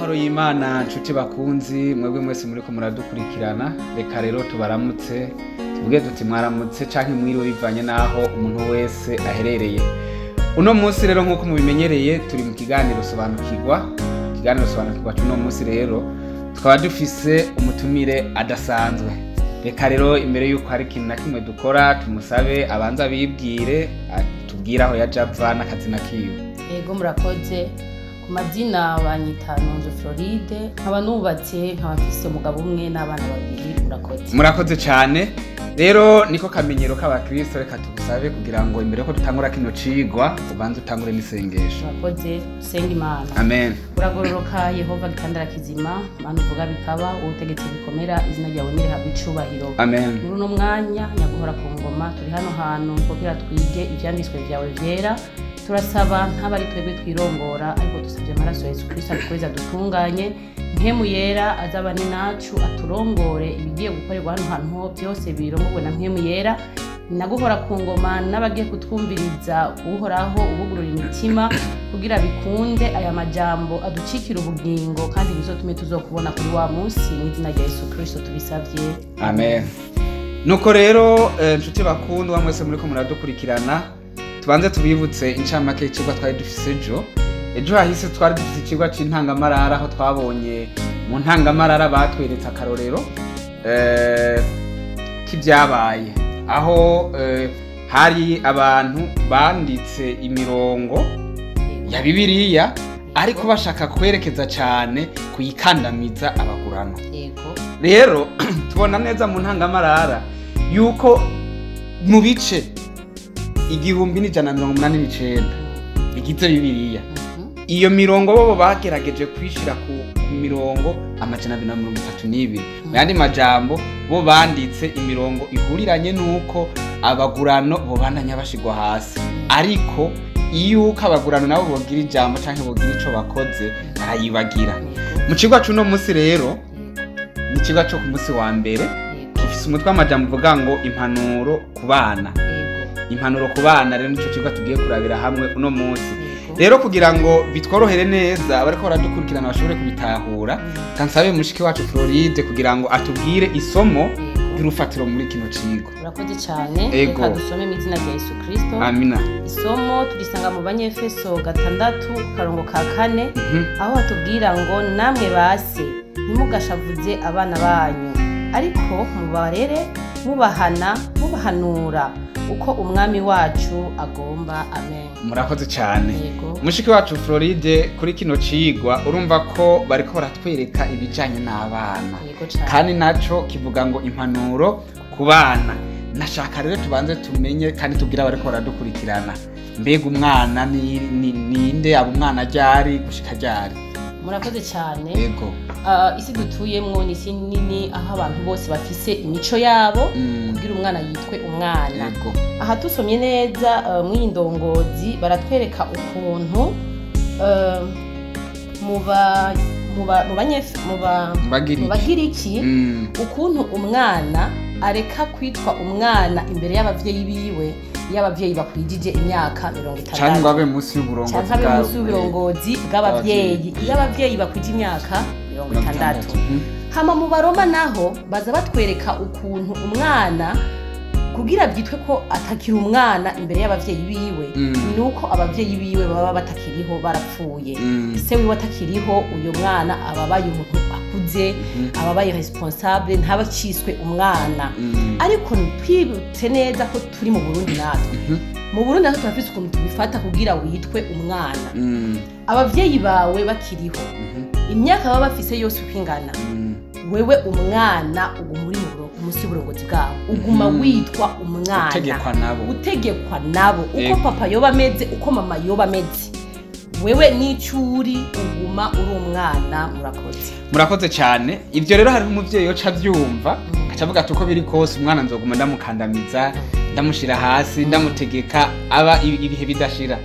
Amahoro y'Imana nshuti bakunzi mwebwe mwese muriko muradukurikirana, reka rero tubaramutse tuvuge duti mwaramutse canke mwiriwe bivanye naho umuntu wese aherereye. Uno munsi rero nkuko mubimenyereye turi mu kiganiro sobanukirwa. Ikiganiro sobanukirwa cy'uno munsi rero tukaba dufise umutumire adasanzwe. Reka rero imbere yuko hari ikintu na kimwe dukora tumusabe abanza bibwire atubwira aho yaje ava n'akazina kiwe. Ego murakoze. Madina banyita Nonzo Floride, nkaba nubatse nkaba mfise umugabo umwe n'abana babiri. Murakoze cyane. Rero niko kamenyero k'abakristo, reka tugusabe kugira ngo imbere ko dutangura kino cigwa ubanze utangure n'isengesho. Murakoze, senga Imana. Amen. Uragororoka Yehova gitandara kizima, Mana uvuga bikaba, ubutegetsi bikomera, izina ryawe nirihabwe icubahiro. Amen. Muri uno mwanya nyaguhora ku ngoma turi hano hantu kugira twige ivyanditswe vyawe vyera. Turasaba ntabari twebwe twirongora, ariko dusabye amaraso ya Yesu Kristo adukoreza dutunganye, mpemu yera azabane nacu aturongore ibigiye gukorerwa hano hantu byose birongorwe na mpemu yera. Naguhora ku ngoma n'abagiye kutwumviriza uhoraho ubugurura imitima kugira bikunde aya majambo aducikira ubugingo kandi bizotume tuzokubona kuri wa munsi n'izina rya Yesu Kristo tubisavye. Amen. Nuko rero nshuti bakundwa mwese muriko muradukurikirana, tubanze tubibutse incamake y'icigwa twari dufise ejo hahise twari dufise icigwa c'intangamarara, aho twabonye mu ntangamarara batweretse akarorero k'ivyabaye, aho hari abantu banditse imirongo ya Bibiliya ariko bashaka kwerekeza cane kuyikandamiza abagurano. Rero tubona neza mu ntangamarara yuko mu bice 1189 bigize Bibiliya, iyo mirongo bo bagerageje kwishira ku mirongo 232. Mu yandi majambo bo banditse imirongo ihuriranye nuko abagurano bo bandanya bashigwa hasi, ariko iyo abagurano nabo bogira ijambo canke bogira ico bakoze arayibagira. Mu cigwa c'uno munsi rero ni cigwa cyo ku munsi wa mbere, gifise umutwe w'amajambo uvuga ngo impanuro ku bana. Impanuro ku bana rero nico cigwa tugiye kurabira hamwe uno munsi. Rero kugira ngo bitworohere neza abariko baradukurikirana bashobore kubitahura, kansabe mushiki wacu Floride kugira ngo atubwire isomo y'urufatiro muri kino cigwa. Urakoze cyane. Reka dusome mu izina rya Yesu Kristo. Amina. Isomo turisanga mu Banyefeso 6:4, aho hatubwira ngo namwe base ntimugashavuze abana banyu, ariko mubarere mubahana mubahanura uko umwami wacu agomba. Amen. Murakoze cyane. Mushiki wacu Floride, kuri kino cigwa urumva ko bariko baratwereka ibijanye n'abana, kandi naco kivuga ngo impanuro ku bana. Nashaka rero tubanze tumenye kandi tubwira bariko baradukurikirana, mbega umwana ninde, abo umwana ryari gushika ryari? Murakoze cyane. Yego. Isi dutuyemwo ni isi nini, aho abantu bose bafise imico yabo kugira umwana yitwe umwana. Yego. Aha tusomye neza mu indongozi baratwereka ukuntu mu bagiriki ukuntu umwana areka kwitwa umwana imbere y'abavyeyi biwe, y'abavyeyi bakwijije imyaka 60 cyangwa ngo abe munsi y'uburongozi bw'abavyeyi, y'abavyeyi bakwije imyaka 60. Hama mu Baroma naho baza batwereka ukuntu umwana kugira byitwe ko atakiri umwana imbere y'abavyeyi biwe, nuko abavyeyi biwe baba batakiriho, barapfuye. Se wiwe atakiriho, uyo mwana ababaye umuntu akuze, ababaye responsable, ntabaciswe umwana. Ariko twibutse neza ko turi mu Burundi natwe. Mu Burundi natwe turafise ukuntu tubifata kugira witwe umwana. Abavyeyi bawe bakiriho, imyaka baba bafise yose ukingana, wewe umwana uguma uri munsi y'uburongozi bwabo, uguma witwa umwana, utegekwa nabo uko papa yoba ameze, uko mama yoba ameze, wewe n'icuri uguma uri umwana. Murakoze cyane. Ivyo rero hari umuvyeyi yoca byumva acavuga ati uko biri kose umwana nzoguma ndamukandamiza, ndamushira hasi, ndamutegeka aba ibihe bidashira.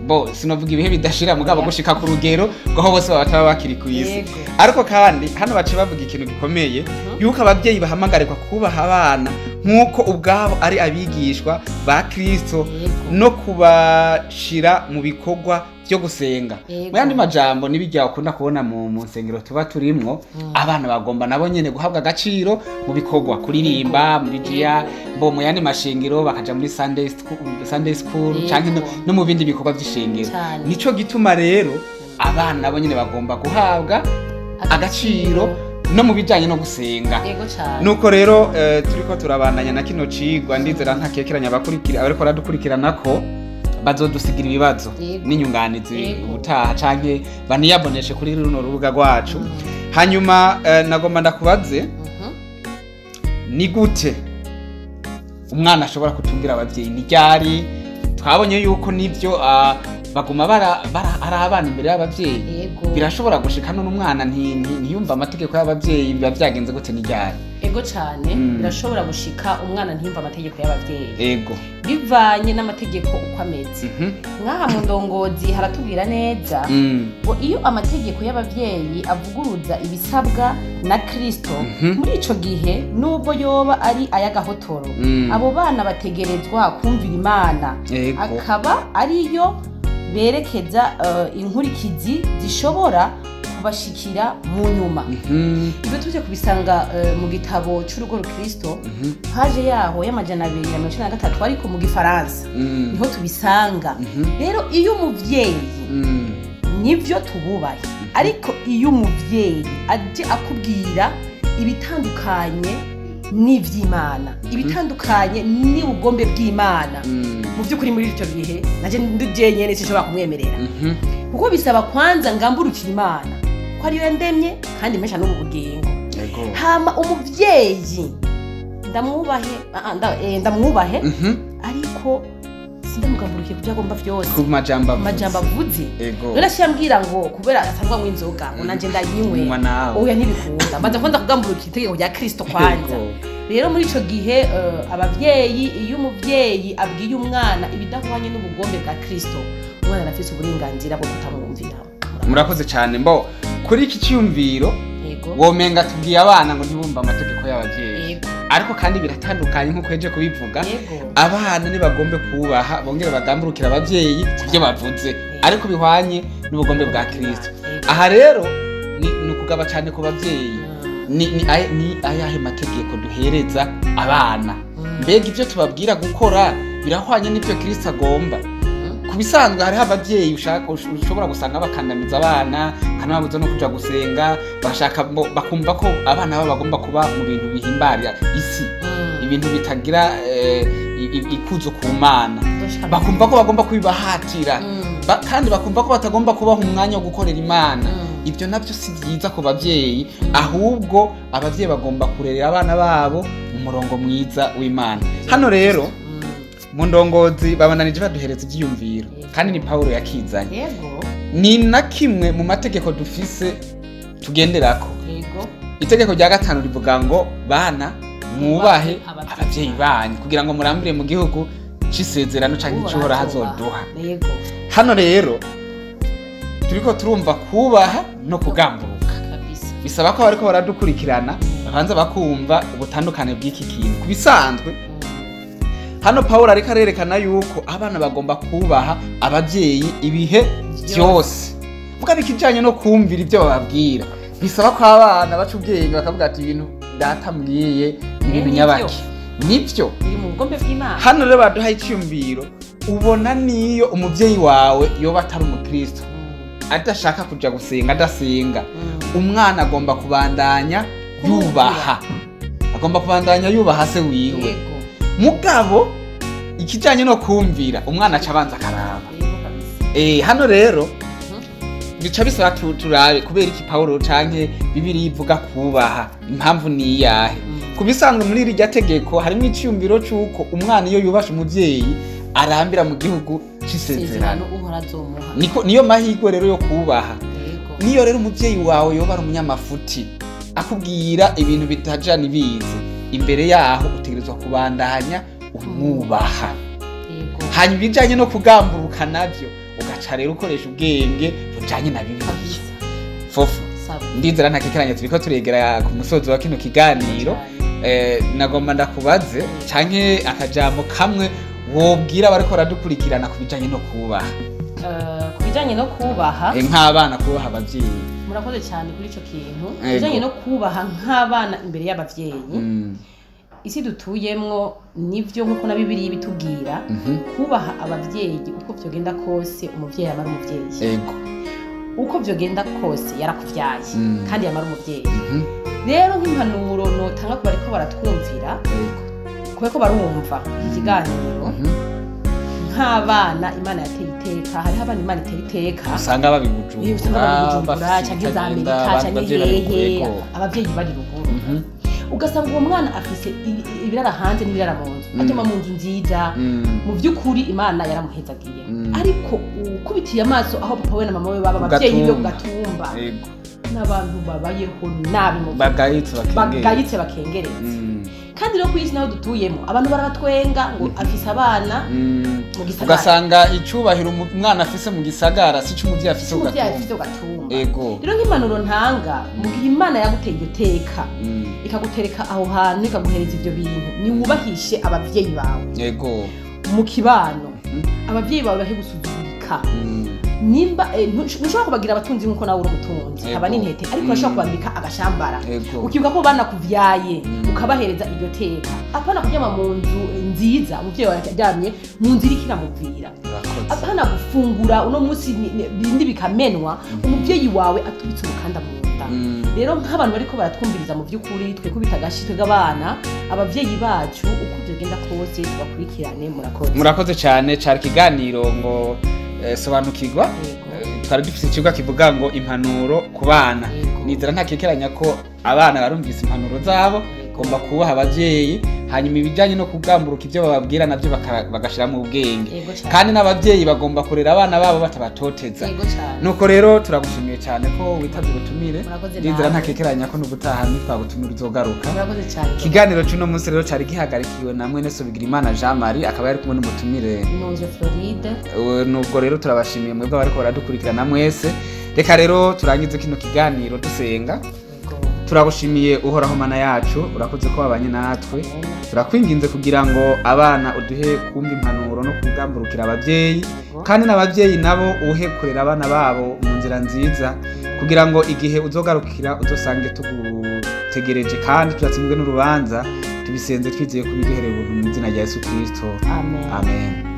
Bo sinovuga ibihe bidashira mugabo gushika ku rugero rwaho bose bataba bakiri ku isi. Ariko kandi hano bace bavuga ikintu gikomeye yuko abavyeyi bahamagarirwa kubaha abana nk'uko ubwabo ari abigishwa ba Kristo no kubashira mu bikorwa byo gusenga. Mu yandi majambo nibijya ukunda kubona mu nsengero tuba turimwo, abana bagomba nabo nyene guhabwa agaciro mu bikorwa, kuririmba muri jia bo mu yandi mashengero bakaja muri Sunday school canke no mu bindi bikorwa by'ishengero. Nico gituma rero abana nabo nyene bagomba guhabwa agaciro no mu bijanye no gusenga. Nuko rero turiko turabandanya na kino cigwa, ndizera ntakekeranya abakurikira ariko radukurikirana ko bazodusigira ibibazo n'inyunganizi ubutaha canke baniyaboneshe kuri runo rubuga rwacu. Hanyuma nagomba ndakubaze, ni gute umwana ashobora kutungira abavyeyi? Ni ryari? Twabonye yuko nivyo baguma ari abana imbere y'abavyeyi, birashobora gushika none umwana ntiyumva amategeko y'abavyeyi, biba vyagenze gute? Ni ryari? Ego cyane, birashobora gushika umwana ntiyumva amategeko y'abavyeyi. Ego. Bivanye n'amategeko uko ameze. Nkaha mu ndongozi haratubwira neza ngo iyo amategeko y'abavyeyi avuguruza ibisabwa na Kristo, muri ico gihe nubwo yoba ari ayagahotoro, abo bana bategerezwa kumvira Imana, akaba ariyo berekeza inkurikizi zishobora kubashikira mu nyuma. Ibyo tuje kubisanga mu gitabo cy'urugo rukristo, haje yaho y'amajana 293 ariko mu gifaransa niho tubisanga. Rero iyo umuvyeyi, nivyo tububaye, ariko iyo umuvyeyi aje akubwira ibitandukanye n'ivy'Imana, ibitandukanye n'ubugombe bw'Imana, mu by'ukuri muri icyo gihe naje nduje nyene sinshobora kumwemerera, kuko bisaba kwanza ngamburukira Imana ko ariyo yandemye kandi mesha n'ubu bugingo. Hama umuvyeyi ndamwubahe ariko sindamugamburukiye kujya agomba vyose ku majambo avuze. Rero ashambwira ngo kubera asangwa mu inzoga ngo nanje ndayinywe, oya ntibikunda, mbaza kwanza kugamburukira itegeko rya Kristo kwanza. Rero muri ico gihe abavyeyi, iyo umuvyeyi abwiye umwana ibidahwanye n'ubugombe bwa Kristo, umwana arafise uburenganzira bwo kutamwumvira. Murakoze cyane. Mbo kuri iki cyumviro womenga tubwiye abana ngo ntibumva amategeko y'abavyeyi, ariko kandi biratandukanye nk'uko eje kubivuga. Abana nibagombe kubaha bongera bagamburukira abavyeyi ibyo bavuze, ariko bihwanye n'ubugombe bwa Kristo. Aha rero ni ukugaba cyane ku bavyeyi, ni ayahe mategeko duhereza abana? Mbega ibyo tubabwira gukora birahwanye n'ibyo Kristo agomba? Kubisanzwe hariho abavyeyi ushobora gusanga bakandamiza abana, kanababuza no kuja gusenga, bashaka bakumva ko abana babo bagomba kuba mu bintu bihimbarira isi, ibintu bitagira ikuzo ku Mana, bakumva ko bagomba kubibahatira, kandi bakumva ko batagomba kubaha umwanya wo gukorera Imana. Ibyo nabyo si byiza ku bavyeyi, ahubwo abavyeyi bagomba kurerera abana babo mu murongo mwiza w'Imana. Hano rero mu ndongozi babananije baduhereza ibyiyumviro, kandi ni Paulo yakizanye. Ni na kimwe mu mategeko dufise tugenderako. Itegeko rya 5 rivuga ngo bana mwubahe abavyeyi banyu kugira ngo murambire mu gihugu c'isezerano canke icihora hazoduha. Hano rero turiko turumva kubaha no kugamburuka. Bisaba ko bariko baradukurikirana babanza bakumva ubutandukane bw'iki kintu. Kubisanzwe hano Paulo ariko arerekana yuko abana bagomba kubaha abavyeyi ibihe byose. Muga bikijanye no kumvira ibyo bababwira, bisaba ko abana baca ubwenge bakavuga ati ibintu data mbwiye ibintu nyabaki nivyo biri mu bugombe bw'Imana. Hano rero baduhaye icyumviro, ubona niyo umuvyeyi wawe yoba atari umukristo, adashaka kuja gusenga, adasenga, umwana agomba kubandanya yubaha, yubaha se wiwe. Mugabo ikijanye no kumvira umwana acabanza karaba. Hano rero bica bisaba turabe kubera iki Paulo canke Bibiliya ivuga kubaha, impamvu ni iyahe? Kubisanzwe muri iri tegeko harimo icyumviro cyuko umwana iyo yubasha umuvyeyi arambira mu gihugu c'isezerano, niyo mahirwe rero yo kubaha. Niyo rero umuvyeyi wawe yoba ari umunyamafuti akubwira ibintu bitajana ibizi, imbere yaho utegerezwa kubandanya umwubaha. Hanyuma ibijanye no kugamburuka navyo ugaca rero ukoresha ubwenge bujanye na Bibiliya. Fofo ndizera ntakekeranya turiko turegera ku musozo wa kino kiganiro. nagomba ndakubaze canke akajambo kamwe wobwira bariko baradukurikirana ku bijanye no kubaha ku bijanye no kubaha nk'abana kubaha abavyeyi. Murakoze cyane kuri ico kintu ku bijanye no kubaha nk'abana imbere y'abavyeyi. Isi dutuyemwo nivyo nkuko na Bibiliya bitubwira kubaha abavyeyi uko vyogenda kose umuvyeyi amara umuvyeyi. Yego. Uko vyogenda kose yarakuvyaye kandi yamara umuvyeyi. Rero nk'impanuro notanga ku bariko baratwumvira kubera ko barumva ikiganiro nk'abana Imana yateye iteka, hariho abana Imana itera iteka usanga babibujumbura canke za Amerika canke hehe abavyeyi bari ruguru, ugasanga uwo mwana afise ibirara hanze n'ibirara mu nzu atuma mu nzu nziza, mu vy'ukuri Imana yaramuhezagiye, ariko ukubitiye amaso aho papa we na mama we baba abavyeyi be kugatumba n'abantu babayeho nabi mu bagayitse bakengereza. Kandi no kwisi naho dutuyemo abantu barabatwenga ngo afise abana mu gisagara, ugasanga icubahiro umwana afise mu gisagara si c'umuvyeyi afise ugatumba. Ego. Rero nk'impanuro ntanga mu gihe Imana yaguteye iryo teka ikagutereka aho hantu ikaguhereza ivyo bintu, ni wubahishe abavyeyi bawe. Ego. Mu kibano abavyeyi bawe bahe gusuzugurika. Nimba ntushobora kubagira abatunzi nkuko nawe uri umutunzi aba n'intete, ariko urashobora kubambika agashambara ukibuka ko bana kuvyaye ukabahereza iryo teka, apana kuryama mu nzu nziza umuvyeyi wawe yaryamye mu nzu iriko iramuvira, apana gufungura uno munsi bindi bikamenwa umuvyeyi wawe atubitse urukanda mu nda. Rero nk'abantu bariko baratwumviriza mu vy'ukuri twe kubita agashitwe g'abana abavyeyi bacu uko vyogenda kose tubakurikirane. Murakoze cyane, cari ikiganiro ngo sobanukirwa. Twari dufise ikibuga kivuga ngo impanuro ku bana. Nizera ntakekeranya ko abana barumvise impanuro zabo gomba kubaha abavyeyi, hanyuma ibijanye no kugamburuka ivyo bababwira navyo bagashira mu ubwenge, kandi n'abavyeyi bagomba kurera abana babo batabatoteza. Nuko rero turagushimiye cyane ko witavye ubutumire. Nizera ntakekeranya ko n'ubutaha nitwagutumira uzogaruka. Ikiganiro cy'uno munsi rero cari gihagarikiwe na mwene so Bigirimana Jean Marie, akaba yari kumwe n'umutumire Nonje Floride. Nubwo rero turabashimiye mwebwe bariko baradukurikirana mwese. Reka rero turangize kino kiganiro dusenga. Turagushimiye uhoraho Mana yacu, urakoze ko wabanye natwe. Turakwinginze kugira ngo abana uduhe kumva impanuro no kugamburukira abavyeyi, kandi n'abavyeyi nabo uhe kurera abana babo mu nzira nziza, kugira ngo igihe uzogarukira uzosange tugutegereje kandi turatsinzwe n'urubanza. Tubisenze twizeye ko biduhereye ubuntu mu izina rya Yesu Kristo. Amen. Amen.